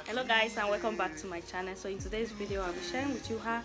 Hello guys, and welcome back to my channel. So in today's video I'll be sharing with you how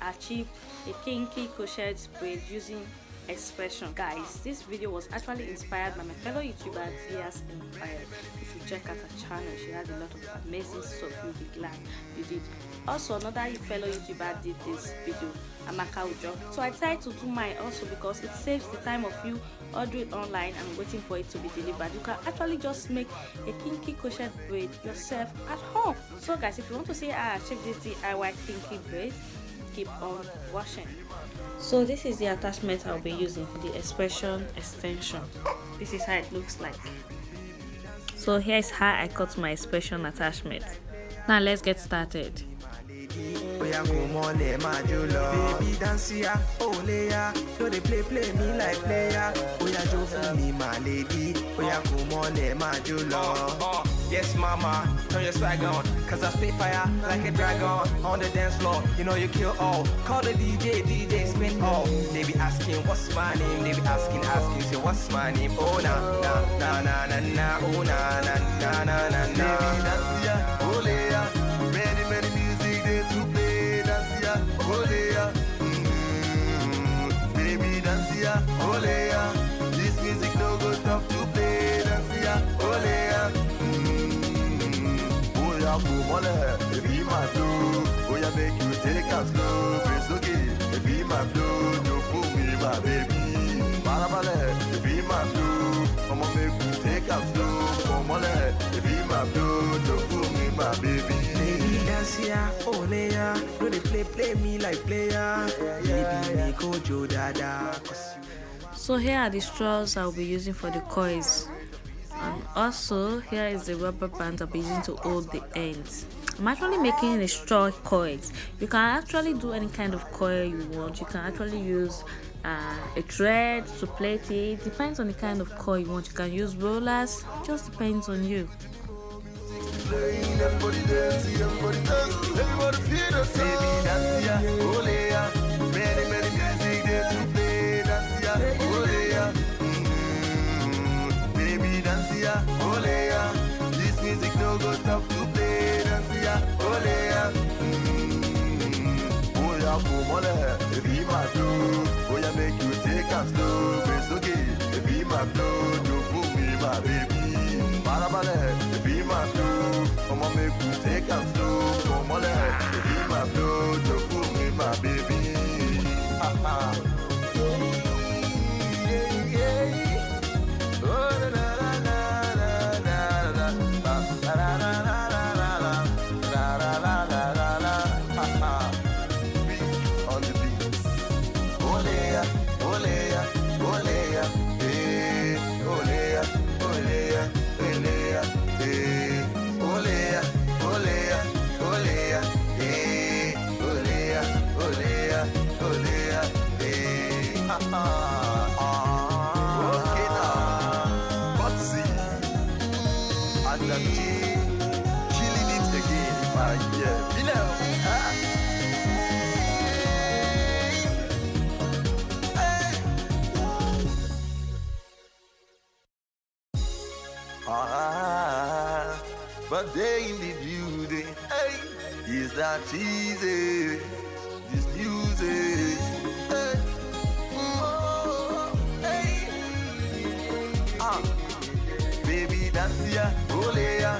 I achieved a kinky crochet braid using expression. Guys, this video was actually inspired by my fellow YouTuber Dia's Empire. If you check out her channel, she has a lot of amazing stuff. You'll be glad you did. Also, another fellow YouTuber did this video, Amaka Ujo. So I decided to do mine also because it saves the time of you ordering online and waiting for it to be delivered. You can actually just make a kinky crochet braid yourself at home. So guys, if you want to see how I achieved this DIY kinky braid, keep on watching. So this is the attachment I'll be using, the expression extension. This is how it looks like. So here is how I cut my expression attachment. Now let's get started. Baby dance ya, oh leya. No they play me like player. Oya jo for me my lady. Oya come on my jolo. Yes mama, turn your swag on, cause I spit fire like a dragon on the dance floor. You know you kill all. Call the DJ spin all. They be asking what's my name. They be asking, say what's my name. Oh na na na na na na. Oh na na na na na na. Baby dance ya, oh leya. Many music they to play. Dance ya, oh leya. Baby dance ya, oh leya. This music no go stop to play. Dance ya, oh leya. Be my flow, oh yeah, make you take us slow. It's okay, be my flow, don't fool me, my baby. Marabale, be my flow, I'ma make you take us slow. Come on, be my flow, don't fool me, my baby. Baby dance ya, oh leya, no they play me like player. Baby me kojo dada. So here are the straws I'll be using for the coils. And also here is the rubber band I'll be using to hold the ends. I'm actually making a straw coils. You can actually do any kind of coil you want. You can actually use a thread to plait it. Depends on the kind of coil you want. You can use rollers. Just depends on you. Everybody dance, everybody feel the song. Baby dance ya, oh leya. Many music there to play. Dance ya, oh leya. Baby dance ya, oh leya. This music no go stop to play. Dance ya, oh leya. Oh yeah, come on, be my flow. Oh yeah, make you take us slow. It's okay, be my flow. Don't fool me, my baby. Marabale, be my flow. I'ma make you take us slow. Come on, be my flow. Don't fool me, my baby. Killing it again, yeah, below. But they in the building, hey, is that easy? This music, hey, hey, baby dance ya, oh leya.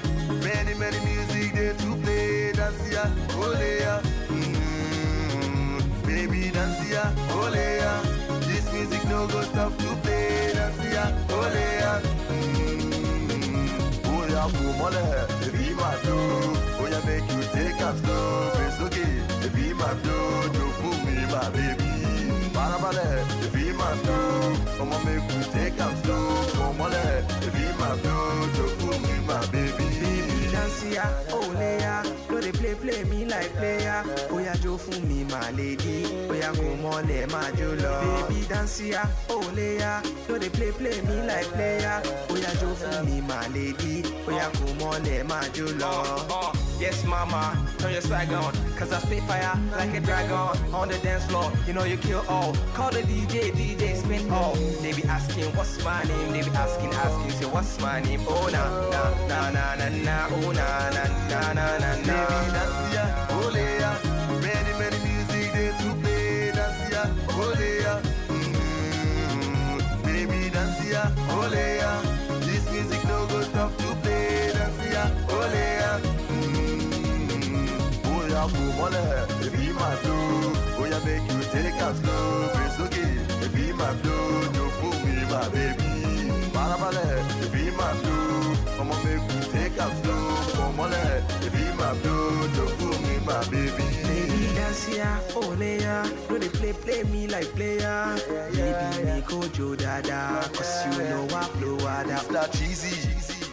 Many music there to play. Dance ya, oh leya. Baby dance ya, oh leya. This music no go stop to play. Dance ya, oh leya. Oh yeah, come on, be my flow. Oh yeah, make you take us slow. It's okay, be my flow. Don't fool me, my baby. Marabale, be my flow. I'ma make you take us slow. Come on, be my flow. Don't fool me, my baby. Dance ya, oh leya. No they play me like player. Oya jo for me, my lady. Oya come on, my jolo. Baby dance ya, oh leya. No they play me like player. Oya jo for me, my lady. Oya come on, my jolo. Yes, mama, turn your swag on. Cause I spit fire like a dragon on the dance floor. You know you kill all. Call the DJ, spin all. They be asking what's my name. They be asking, say what's my name. Oh na na na na na. Oh na na na na na na. Baby, dance ya, ole ya. Many music they to play. Dance ya, ole ya. Baby, dance ya, ole ya. This music no go stop to play. Dance ya, ole ya. Oh ya, come on, be my flow. Oh ya, make you take a slow. It's okay, be my flow. Don't fool me, my baby. Marabale, be my flow. Come on, make you take a slow. Come on, be my flow. Don't fool me, my baby. Baby, dance ya, ole ya. No they play me like player. Baby, me go Joe Dada. Cause you know I blow ada. It's that cheesy.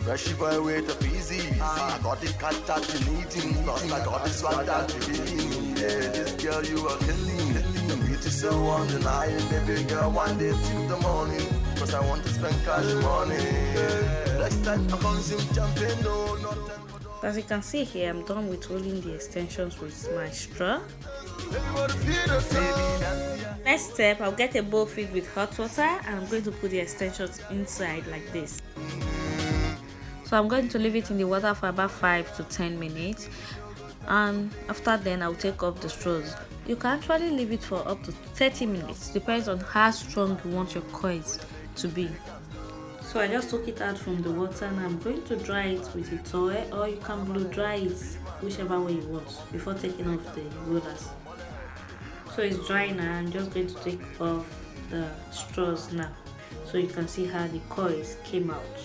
Fresh boy weight up easy. I got the cat that you need. Plus I got this one that you need. Yeah, this girl you are killing. The beauty so undeniable. Baby girl, one day till the morning. Cause I want to spend cash money. Next time I consume champagne, no, not time for dog. As you can see here, I'm done with rolling the extensions with my straw. Everybody feel the same. Next step, I'll get a bowl filled with hot water and I'm going to put the extensions inside like this. So I'm going to leave it in the water for about 5 to 10 minutes, and after then I'll take off the straws. You can actually leave it for up to 30 minutes, depends on how strong you want your coils to be. So I just took it out from the water and I'm going to dry it with a towel, or you can blow dry it whichever way you want before taking off the rollers. So it's dry now. I'm just going to take off the straws now so you can see how the coils came out.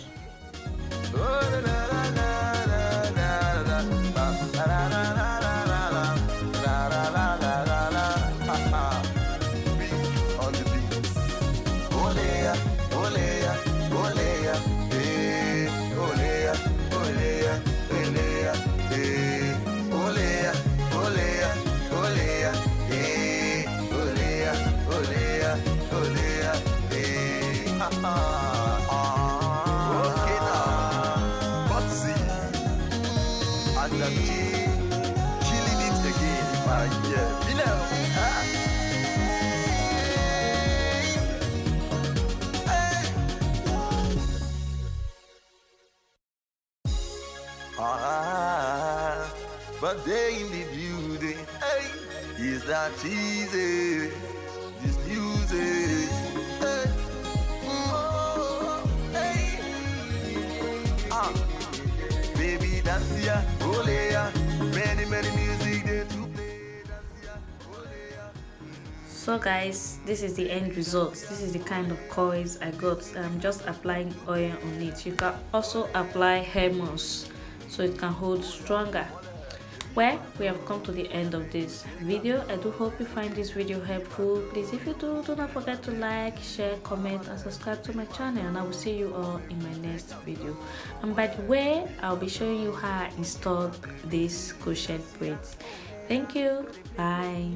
Killing it again, yeah, you know. But they in the beauty, hey, is that easy? This music, hey, hey, baby, dance ya, ole ya. Many music they to play. Dance ya, ole ya. So guys, this is the end result. This is the kind of coils I got. I'm just applying oil on it. You can also apply hair mousse so it can hold stronger. Well, we have come to the end of this video. I do hope you find this video helpful. Please, if you do not forget to like, share, comment and subscribe to my channel, and I will see you all in my next video. And by the way, I'll be showing you how I installed these crochet braids. Thank you. Bye.